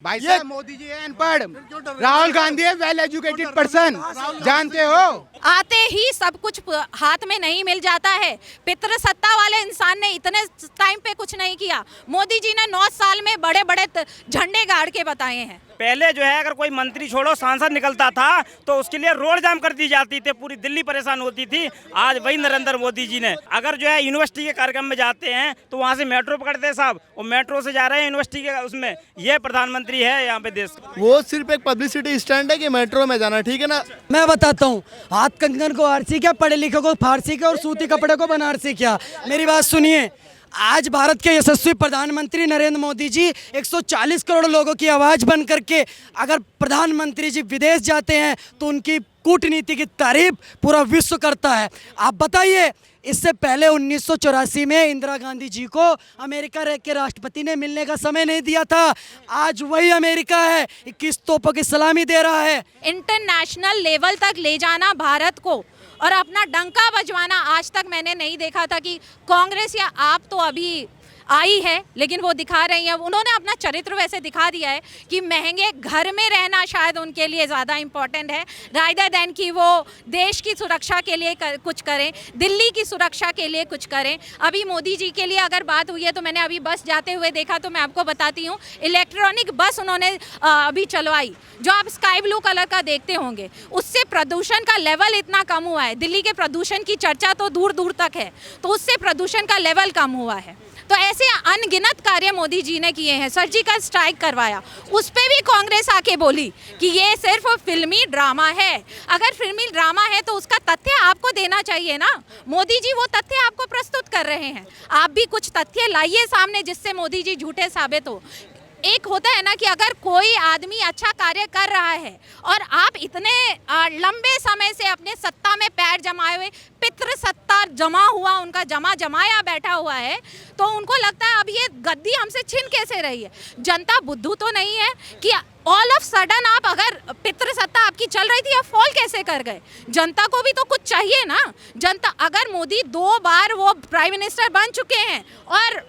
भाई साहब मोदी जी है अनपढ़, राहुल गांधी है वेल एजुकेटेड पर्सन, जानते हो। आते ही सब कुछ हाथ में नहीं मिल जाता है। पितृ सत्ता वाले इंसान ने इतने टाइम पे कुछ नहीं किया। मोदी जी ने 9 साल में बड़े बड़े झंडे गाड़ के बताए हैं। पहले जो है अगर कोई मंत्री छोड़ो सांसद निकलता था तो उसके लिए रोड जाम कर दी जाती थी, पूरी दिल्ली परेशान होती थी। आज वही नरेंद्र मोदी जी ने अगर जो है यूनिवर्सिटी के कार्यक्रम में जाते हैं तो वहाँ से मेट्रो पकड़ते हैं साहब, वो मेट्रो से जा रहे हैं यूनिवर्सिटी के उसमें। ये प्रधानमंत्री है यहाँ पे देश का। वो सिर्फ एक पब्लिसिटी स्टैंड है कि मेट्रो में जाना, ठीक है ना। मैं बताता हूँ, हाथ कंगन को आरसी क्या, पढ़े लिखे को फारसी क्या और सूती कपड़े को बनारसी क्या। मेरी बात सुनिए, आज भारत के यशस्वी प्रधानमंत्री नरेंद्र मोदी जी 140 करोड़ लोगों की आवाज़ बन करके अगर प्रधानमंत्री जी विदेश जाते हैं तो उनकी कूटनीति की तारीफ पूरा विश्व करता है। आप बताइए, इससे पहले 1984 में इंदिरा गांधी जी को अमेरिका के राष्ट्रपति ने मिलने का समय नहीं दिया था। आज वही अमेरिका है, 21 तोपों की सलामी दे रहा है। इंटरनेशनल लेवल तक ले जाना भारत को और अपना डंका बजवाना, आज तक मैंने नहीं देखा था कि कांग्रेस या आप तो अभी आई है लेकिन वो दिखा रही है। उन्होंने अपना चरित्र वैसे दिखा दिया है कि महंगे घर में रहना शायद उनके लिए ज़्यादा इम्पोर्टेंट है रादर देन कि वो देश की सुरक्षा के लिए कुछ करें, दिल्ली की सुरक्षा के लिए कुछ करें। अभी मोदी जी के लिए अगर बात हुई है तो मैंने अभी बस जाते हुए देखा, तो मैं आपको बताती हूँ, इलेक्ट्रॉनिक बस उन्होंने अभी चलवाई जो आप स्काई ब्लू कलर का देखते होंगे। उससे प्रदूषण का लेवल इतना कम हुआ है। दिल्ली के प्रदूषण की चर्चा तो दूर दूर तक है, तो उससे प्रदूषण का लेवल कम हुआ है। तो ऐसे अनगिनत कार्य मोदी जी ने किए हैं। सर्जिकल स्ट्राइक करवाया, उस पर भी कांग्रेस आके बोली कि ये सिर्फ फिल्मी ड्रामा है। अगर फिल्मी ड्रामा है तो उसका तथ्य आपको देना चाहिए ना। मोदी जी वो तथ्य आपको प्रस्तुत कर रहे हैं, आप भी कुछ तथ्य लाइए सामने जिससे मोदी जी झूठे साबित हो। एक होता है ना कि अगर कोई आदमी अच्छा कार्य कर रहा है और आप इतने लंबे समय से अपने सत्ता में पैर जमाए हुए, पितृ सत्ता जमा हुआ, उनका जमाया बैठा हुआ है, तो उनको लगता है अब ये गद्दी हमसे छिन कैसे रही है। जनता बुद्धू तो नहीं है कि ऑल ऑफ सडन आप अगर पितृ सत्ता आपकी चल रही थी, आप फॉल कैसे कर गए। जनता को भी तो कुछ चाहिए ना। जनता, अगर मोदी 2 बार वो प्राइम मिनिस्टर बन चुके हैं और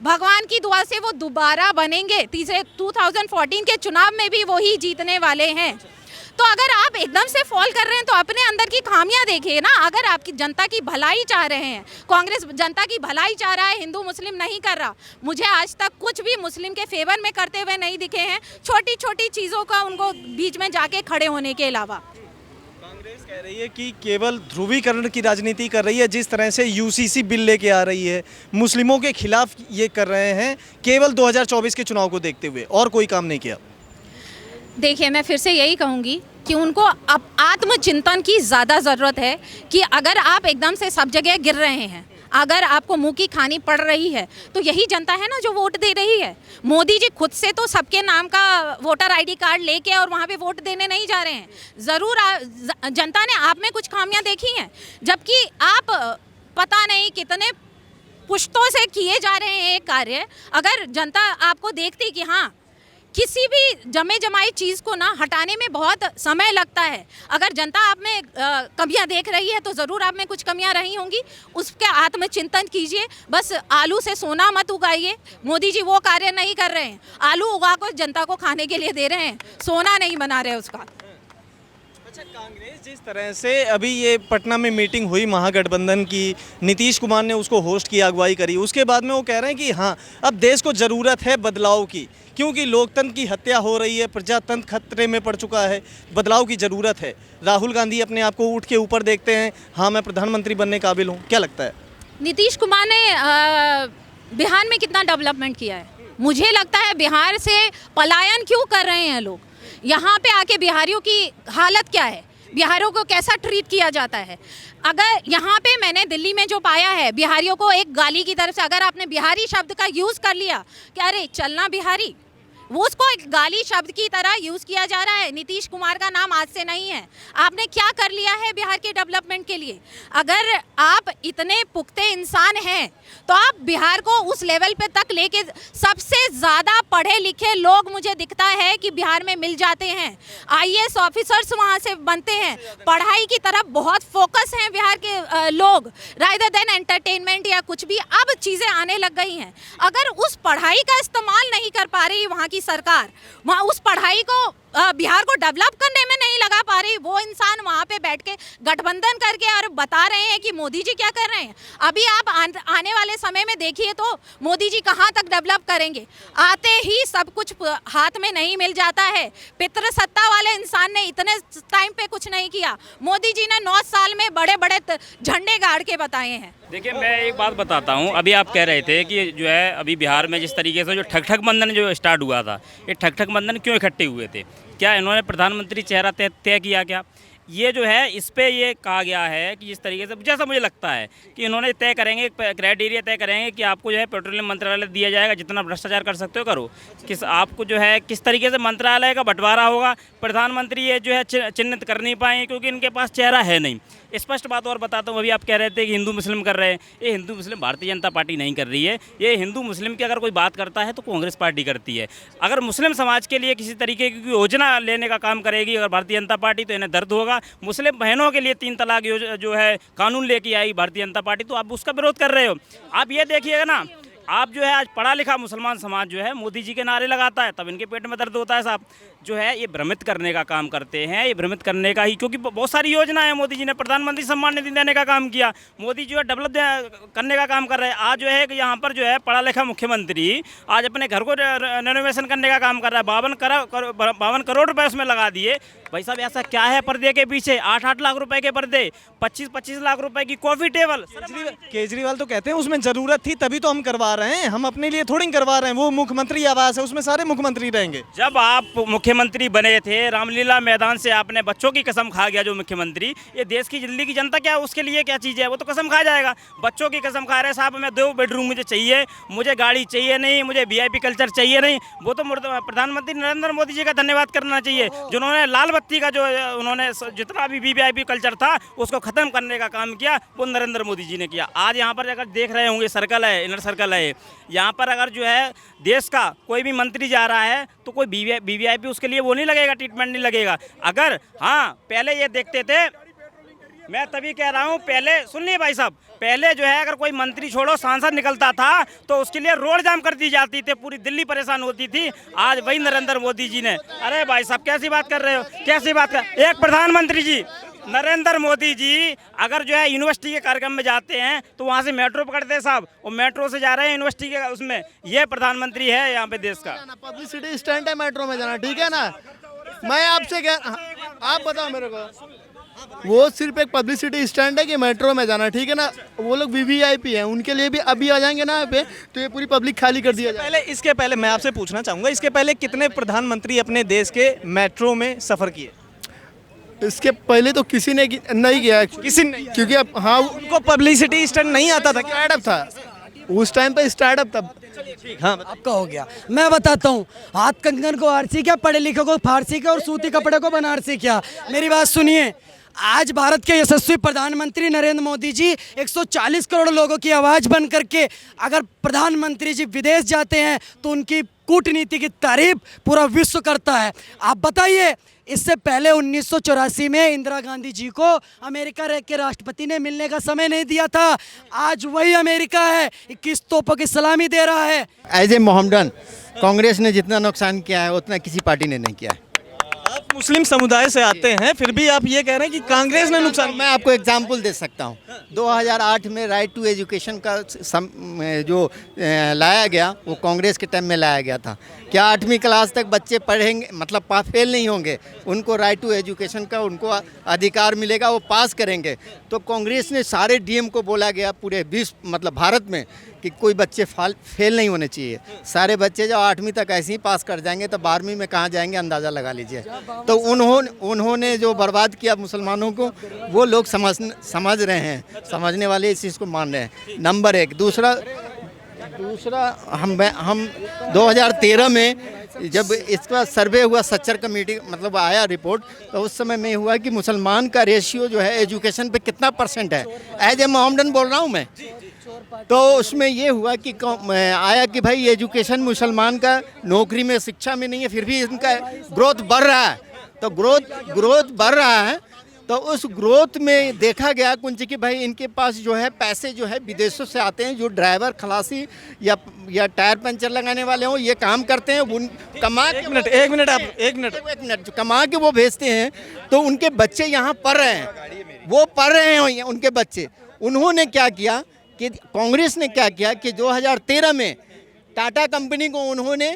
भगवान की दुआ से वो दोबारा बनेंगे, तीसरे 2014 के चुनाव में भी वही जीतने वाले हैं, तो अगर आप एकदम से फॉल कर रहे हैं तो अपने अंदर की खामियां देखिए ना। अगर आपकी जनता की भलाई चाह रहे हैं, कांग्रेस जनता की भलाई चाह रहा है, हिंदू मुस्लिम नहीं कर रहा। मुझे आज तक कुछ भी मुस्लिम के फेवर में करते हुए नहीं दिखे हैं, छोटी छोटी चीज़ों का उनको बीच में जाके खड़े होने के अलावा। कांग्रेस कह रही है कि केवल ध्रुवीकरण की राजनीति कर रही है, जिस तरह से यूसीसी बिल लेके आ रही है, मुस्लिमों के खिलाफ ये कर रहे हैं केवल 2024 के चुनाव को देखते हुए, और कोई काम नहीं किया। देखिए, मैं फिर से यही कहूँगी कि उनको अब आत्मचिंतन की ज़्यादा ज़रूरत है कि अगर आप एकदम से सब जगह गिर रहे हैं, अगर आपको मुंह की खानी पड़ रही है, तो यही जनता है ना जो वोट दे रही है। मोदी जी खुद से तो सबके नाम का वोटर आईडी कार्ड लेके और वहाँ पे वोट देने नहीं जा रहे हैं। ज़रूर जनता ने आप में कुछ खामियां देखी हैं, जबकि आप पता नहीं कितने पुश्तों से किए जा रहे हैं एक कार्य। अगर जनता आपको देखती कि हाँ, किसी भी जमे जमाई चीज़ को ना हटाने में बहुत समय लगता है, अगर जनता आप में कमियां देख रही है तो ज़रूर आप में कुछ कमियां रही होंगी, उसके आत्मचिंतन कीजिए। बस आलू से सोना मत उगाइए। मोदी जी वो कार्य नहीं कर रहे हैं, आलू उगा कर जनता को खाने के लिए दे रहे हैं, सोना नहीं बना रहे उसका। अच्छा, कांग्रेस जिस तरह से अभी ये पटना में मीटिंग हुई महागठबंधन की, नीतीश कुमार ने उसको होस्ट की, अगुवाई करी, उसके बाद में वो कह रहे हैं कि हाँ, अब देश को ज़रूरत है बदलाव की, क्योंकि लोकतंत्र की हत्या हो रही है, प्रजातंत्र खतरे में पड़ चुका है, बदलाव की ज़रूरत है। राहुल गांधी अपने आप को ऊँट के ऊपर देखते हैं, हाँ मैं प्रधानमंत्री बनने काबिल हूँ। क्या लगता है नीतीश कुमार ने बिहार में कितना डेवलपमेंट किया है? मुझे लगता है बिहार से पलायन क्यों कर रहे हैं लोग। यहाँ पे आके बिहारियों की हालत क्या है, बिहारियों को कैसा ट्रीट किया जाता है। अगर यहाँ पे मैंने दिल्ली में जो पाया है, बिहारियों को एक गाली की तरफ से अगर आपने बिहारी शब्द का यूज़ कर लिया कि अरे चलना बिहारी, वो उसको एक गाली शब्द की तरह यूज़ किया जा रहा है। नीतीश कुमार का नाम आज से नहीं है। आपने क्या कर लिया है बिहार के डेवलपमेंट के लिए? अगर आप इतने पुख्ते इंसान हैं तो आप बिहार को उस लेवल पे तक लेके, सबसे ज़्यादा पढ़े लिखे लोग मुझे दिखता है कि बिहार में मिल जाते हैं। IAS ऑफिसर्स वहाँ से बनते हैं। पढ़ाई की तरफ बहुत फोकस हैं बिहार के लोग, रादर देन एंटरटेनमेंट या कुछ भी। अब चीज़ें आने लग गई हैं। अगर उस पढ़ाई का इस्तेमाल नहीं कर पा रही वहाँ की की सरकार वहाँ उस पढ़ाई को बिहार को डेवलप करने में नहीं लगा पा रही। वो इंसान वहाँ पे बैठ के गठबंधन करके और बता रहे हैं कि मोदी जी क्या कर रहे हैं। अभी आप आने वाले समय में देखिए तो मोदी जी कहाँ तक डेवलप करेंगे। आते ही सब कुछ हाथ में नहीं मिल जाता है। पितृ सत्ता वाले इंसान ने इतने टाइम पे कुछ नहीं किया। मोदी जी ने 9 साल में बड़े बड़े झंडे गाड़ के बताए हैं। देखिए मैं एक बात बताता हूँ, अभी आप कह रहे थे कि जो है अभी बिहार में जिस तरीके से जो ठग बंधन जो स्टार्ट हुआ था, ये ठग बंधन क्यों इकट्ठे हुए थे? क्या इन्होंने प्रधानमंत्री चेहरा तय किया क्या? ये जो है इस पे ये कहा गया है कि जिस तरीके से जैसा मुझे लगता है कि इन्होंने तय करेंगे, क्राइटेरिया तय करेंगे कि आपको जो है पेट्रोलियम मंत्रालय दिया जाएगा, जितना भ्रष्टाचार कर सकते हो करो। आपको जो है किस तरीके से मंत्रालय का बंटवारा होगा, प्रधानमंत्री ये जो है चिन्हित कर नहीं पाएंगे क्योंकि इनके पास चेहरा है नहीं। स्पष्ट बात और बताता हूँ, अभी आप कह रहे थे कि हिंदू मुस्लिम कर रहे हैं। ये हिंदू मुस्लिम भारतीय जनता पार्टी नहीं कर रही है। ये हिंदू मुस्लिम की अगर कोई बात करता है तो कांग्रेस पार्टी करती है। अगर मुस्लिम समाज के लिए किसी तरीके की योजना लेने का काम करेगी अगर भारतीय जनता पार्टी, तो इन्हें दर्द होगा। मुस्लिम बहनों के लिए 3 तलाक जो है कानून लेके आई भारतीय जनता पार्टी, तो आप उसका विरोध कर रहे हो। आप ये देखिएगा ना, आप जो है आज पढ़ा लिखा मुसलमान समाज जो है मोदी जी के नारे लगाता है, तब इनके पेट में दर्द होता है साहब। जो है ये भ्रमित करने का काम करते हैं, ये भ्रमित करने का ही, क्योंकि बहुत सारी योजनाएं मोदी जी ने, प्रधानमंत्री सम्मान निधि देने का काम किया, मोदी जी डेवलप करने का काम कर रहे हैं। आज जो है कि यहाँ पर जो है पढ़ा लिखा मुख्यमंत्री आज अपने घर को रेनोवेशन करने का काम कर रहा है। 52 करोड़ रुपये उसमें लगा दिए। भाई साहब ऐसा क्या है पर्दे के पीछे? 8-8 लाख रुपए के पर्दे, 25-25 लाख रुपए की कॉफी टेबल। केजरीवाल तो कहते हैं उसमें जरूरत थी तभी तो हम करवा रहे हैं, हम अपने लिए थोड़ी करवा रहे हैं। वो मुख्यमंत्री आवास है, उसमें सारे मुख्यमंत्री रहेंगे। जब आप मुख्यमंत्री बने थे, रामलीला मैदान से आपने बच्चों की कसम खा गया जो मुख्यमंत्री। ये देश की दिल्ली की जनता क्या उसके लिए क्या चीज़ है? वो तो कसम खा जाएगा। बच्चों की कसम खा रहे साहब, मैं 2 बेडरूम मुझे चाहिए, मुझे गाड़ी चाहिए नहीं, मुझे VIP कल्चर चाहिए नहीं। वो तो प्रधानमंत्री नरेंद्र मोदी जी का धन्यवाद करना चाहिए, जिन्होंने लाल बत्ती का जो उन्होंने जितना भी VIP कल्चर था उसको खत्म करने का काम किया, वो नरेंद्र मोदी जी ने किया। आज यहाँ पर अगर देख रहे होंगे सर्कल है, इनर सर्कल है, यहाँ पर अगर जो है देश का कोई भी मंत्री जा रहा है तो कोई VIP उसके लिए वो नहीं लगेगा, ट्रीटमेंट नहीं लगेगा। अगर हाँ पहले ये देखते थे, मैं तभी कह रहा हूँ, पहले सुन लिए भाई साहब, पहले जो है अगर कोई मंत्री छोड़ो सांसद निकलता था तो उसके लिए रोड जाम कर दी जाती थी, पूरी दिल्ली परेशान होती थी। आज वही नरेंद्र मोदी जी ने, अरे भाई साहब कैसी बात कर रहे हो, कैसी बात कर, एक प्रधानमंत्री जी नरेंद्र मोदी जी अगर जो है यूनिवर्सिटी के कार्यक्रम में जाते हैं तो वहाँ से मेट्रो पकड़ते हैं साहब, वो मेट्रो से जा रहे हैं यूनिवर्सिटी के उसमें। ये प्रधानमंत्री है यहाँ पे देश का। पब्लिसिटी स्टंट है मेट्रो में जाना, ठीक है ना। मैं आपसे कह, आप बताओ मेरे को, वो सिर्फ एक पब्लिसिटी स्टंट है कि मेट्रो में जाना, ठीक है ना। वो लोग VVIP हैं, उनके लिए भी अभी आ जाएंगे ना यहाँ पे तो ये पूरी पब्लिक खाली कर दिया जाए। इसके पहले मैं आपसे पूछना चाहूँगा, इसके पहले कितने प्रधानमंत्री अपने देश के मेट्रो में सफ़र किए? इसके पहले तो किसी ने नहीं किया, किसी ने, क्योंकि अब हाँ उनको पब्लिसिटी स्टंट नहीं आता था, स्टार्टअप था उस टाइम पे, स्टार्टअप था। हाँ आपका हो गया। मैं बताता हूँ, हाथ कंगन को आरसी क्या, पढ़े लिखे को फारसी क्या और सूती कपड़े को बनारसी क्या। मेरी बात सुनिए, आज भारत के यशस्वी प्रधानमंत्री नरेंद्र मोदी जी 140 करोड़ लोगों की आवाज़ बन करके अगर प्रधानमंत्री जी विदेश जाते हैं तो उनकी कूटनीति की तारीफ पूरा विश्व करता है। आप बताइए, इससे पहले 1984 में इंदिरा गांधी जी को अमेरिका के राष्ट्रपति ने मिलने का समय नहीं दिया था। आज वही अमेरिका है, 21 तोपों की सलामी दे रहा है। एज ए मोहम्मडन, कांग्रेस ने जितना नुकसान किया है उतना किसी पार्टी ने नहीं किया है। आप मुस्लिम समुदाय से आते हैं, फिर भी आप ये कह रहे हैं कि कांग्रेस ने नुकसान। मैं आपको एग्जांपल दे सकता हूँ। 2008 में राइट टू एजुकेशन का जो लाया गया वो कांग्रेस के टाइम में लाया गया था। क्या 8वीं क्लास तक बच्चे पढ़ेंगे, मतलब फेल नहीं होंगे, उनको राइट टू एजुकेशन का उनको अधिकार मिलेगा, वो पास करेंगे। तो कांग्रेस ने सारे DM को बोला गया पूरे मतलब भारत में कि कोई बच्चे फेल नहीं होने चाहिए। सारे बच्चे जब 8वीं तक ऐसे ही पास कर जाएंगे तो 12वीं में कहाँ जाएंगे अंदाज़ा लगा लीजिए। तो उन्होंने जो बर्बाद किया मुसलमानों को, वो लोग समझ रहे हैं, समझने वाले इस चीज़ को मान रहे हैं। नंबर 1। दूसरा हम 2013 में जब इसका सर्वे हुआ, सच्चर कमेटी मतलब आया रिपोर्ट, तो उस समय में हुआ कि मुसलमान का रेशियो जो है एजुकेशन पे कितना % है। एज ए मोहम्मडन बोल रहा हूँ मैं। तो उसमें ये हुआ कि आया कि भाई एजुकेशन मुसलमान का नौकरी में, शिक्षा में नहीं है, फिर भी इनका ग्रोथ बढ़ रहा है। तो ग्रोथ बढ़ रहा है तो उस ग्रोथ में देखा गया कुंज कि भाई इनके पास जो है पैसे जो है विदेशों से आते हैं, जो ड्राइवर खलासी या टायर पंचर लगाने वाले हों, ये काम करते हैं, उन कमा के एक मिनट जो कमा के वो भेजते हैं, तो उनके बच्चे यहाँ पढ़ रहे हैं, वो पढ़ रहे हैं उनके बच्चे। उन्होंने क्या किया कि कांग्रेस ने क्या किया कि 2013 में टाटा कंपनी को उन्होंने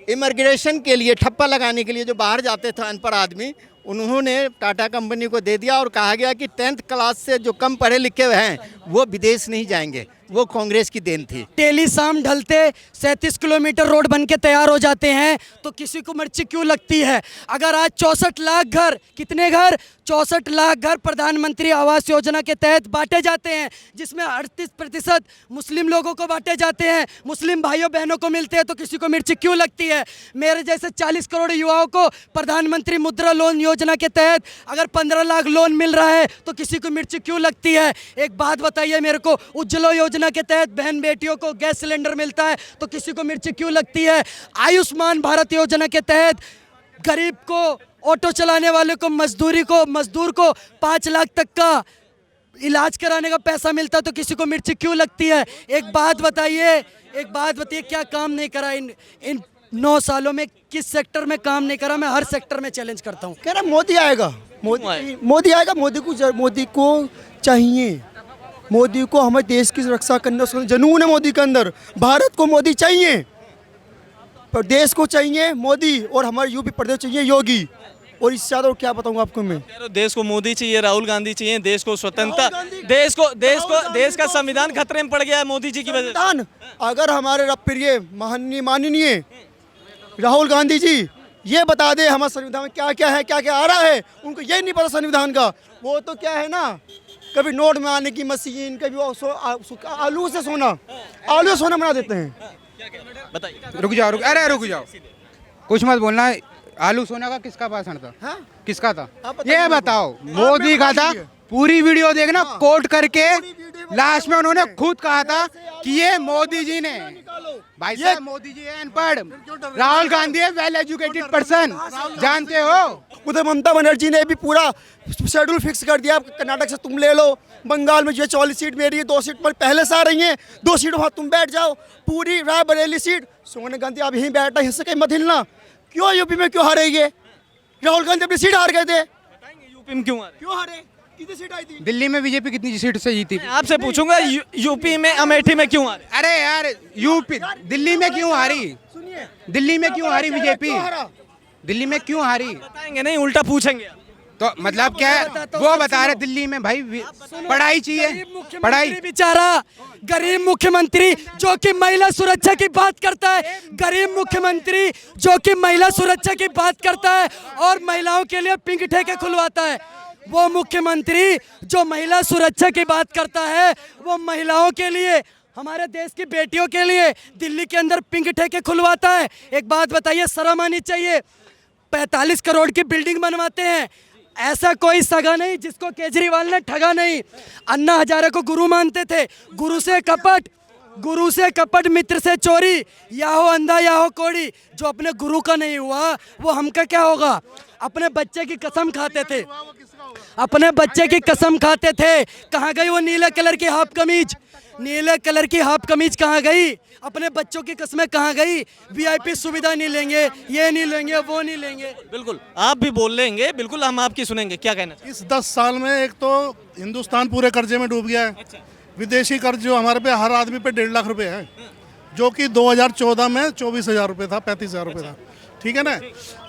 इमिग्रेशन के लिए ठप्पा लगाने के लिए, जो बाहर जाते थे अनपढ़ आदमी, उन्होंने टाटा कंपनी को दे दिया और कहा गया कि 10th क्लास से जो कम पढ़े लिखे हुए हैं वो विदेश नहीं जाएंगे। वो कांग्रेस की देन थी। डेली शाम ढलते 37 किलोमीटर रोड बन के तैयार हो जाते हैं, तो किसी को मिर्ची क्यों लगती है? अगर आज 64 लाख घर, कितने घर? 64 लाख घर प्रधानमंत्री आवास योजना के तहत बांटे जाते हैं, जिसमें 38% मुस्लिम लोगों को बांटे जाते हैं, मुस्लिम भाइयों बहनों को मिलते हैं, तो किसी को मिर्ची क्यों लगती है? मेरे जैसे 40 करोड़ युवाओं को प्रधानमंत्री मुद्रा लोन योजना के तहत अगर 15 लाख लोन मिल रहा है, तो किसी को मिर्ची क्यों लगती है? एक बात बताइए मेरे को, उज्ज्वला योजना के तहत बहन बेटियों को गैस सिलेंडर मिलता है, तो किसी को मिर्ची क्यों लगती है? आयुष्मान भारत योजना के तहत गरीब को, ऑटो चलाने वाले को, मजदूर को 5 लाख तक का इलाज कराने का पैसा मिलता है, तो किसी को मिर्ची क्यों लगती है? एक बात बताइए, क्या काम नहीं करा इन 9 सालों में? किस सेक्टर में काम नहीं करा? मैं हर सेक्टर में चैलेंज करता हूँ। कह रहा मोदी आएगा, मोदी आएगा। मोदी को चाहिए, मोदी को हमें देश की रक्षा करने, उसका जुनून है मोदी के अंदर। भारत को मोदी चाहिए, प्रदेश को चाहिए मोदी, और हमारे यूपी प्रदेश चाहिए योगी। और इससे ज़्यादा और क्या बताऊंगा आपको मैं? देश को मोदी चाहिए, राहुल गांधी चाहिए, देश को स्वतंत्रता, देश का संविधान खतरे में पड़ गया है मोदी जी की वजह से। अगर हमारे प्रिय माननीय राहुल गांधी जी ये बता दे हमारे संविधान में क्या क्या है, क्या क्या आ रहा है, उनको ये नहीं पता संविधान का। वो तो क्या है ना, कभी नोट में आने की मशीन, कभी आलू से सोना बना देते हैं। बताइए। रुक जाओ, कुछ मत बोलना। आलू सोना का किसका भाषण था? हाँ? किसका था ये बताओ? मोदी का था। पूरी वीडियो देखना, कोट करके लास्ट में उन्होंने खुद कहा था कि ये मोदी जी ने, भाई साहब मोदी जी है अनपढ़, राहुल गांधी है वेल एजुकेटेड पर्सन, जानते हो? उधर ममता बनर्जी ने भी पूरा शेड्यूल फिक्स कर दिया, कर्नाटक से तुम ले लो, बंगाल में जो 44 सीट मेरी है, 2 सीट पर पहले से आ रही हैं, 2 सीट वहाँ तुम बैठ जाओ, पूरी रायबरेली सीट सोनिया गांधी आप यहीं बैठा, हिस्से कहीं मत हिलना। क्यों यूपी में क्यों हारेगी? राहुल गांधी अपनी सीट हार गए थे, यूपी में क्यों हारे? कितनी सीट आई थी? दिल्ली में बीजेपी कितनी सीट से जीती? आपसे पूछूंगा, यूपी में अमेठी में क्यों हारे? अरे यार यूपी, दिल्ली में क्यों हारी? दिल्ली में क्यों हारी बीजेपी? दिल्ली में क्यों हारी? बताएंगे नहीं, उल्टा पूछेंगे। तो मतलब क्या है? वो बता रहे दिल्ली में भाई पढ़ाई चाहिए, पढ़ाई। बेचारा गरीब मुख्यमंत्री जो कि महिला सुरक्षा की बात करता है, गरीब मुख्यमंत्री जो कि महिला सुरक्षा की बात करता है और महिलाओं के लिए पिंक ठेके खुलवाता है, वो मुख्यमंत्री जो महिला सुरक्षा की बात करता है, वो महिलाओं के लिए, हमारे देश की बेटियों के लिए दिल्ली के अंदर पिंक ठेके खुलवाता है। एक बात बताइए, शर्म आनी चाहिए। 45 करोड़ की बिल्डिंग बनवाते हैं, ऐसा कोई सगा नहीं जिसको केजरीवाल ने ठगा नहीं। अन्ना हजारे को गुरु मानते थे, गुरु से कपट मित्र से चोरी, या हो अंधा या हो कोड़ी। जो अपने गुरु का नहीं हुआ वो हमका क्या होगा? अपने बच्चे की कसम खाते थे, कहाँ गई वो नीले कलर की हाफ कमीज कहाँ गई? अपने बच्चों की कस्में कहाँ गई? वीआईपी सुविधा नहीं लेंगे, ये नहीं लेंगे, वो नहीं लेंगे। बिल्कुल आप भी बोल लेंगे, बिल्कुल हम आपकी सुनेंगे। क्या कहना? इस 10 साल में एक तो हिंदुस्तान पूरे कर्जे में डूब गया है। विदेशी कर्ज जो हमारे पे हर आदमी पे 1.5 लाख रुपए है, जो कि 2014 में 24,000 रुपये था, 35,000 रुपये था, ठीक है ना।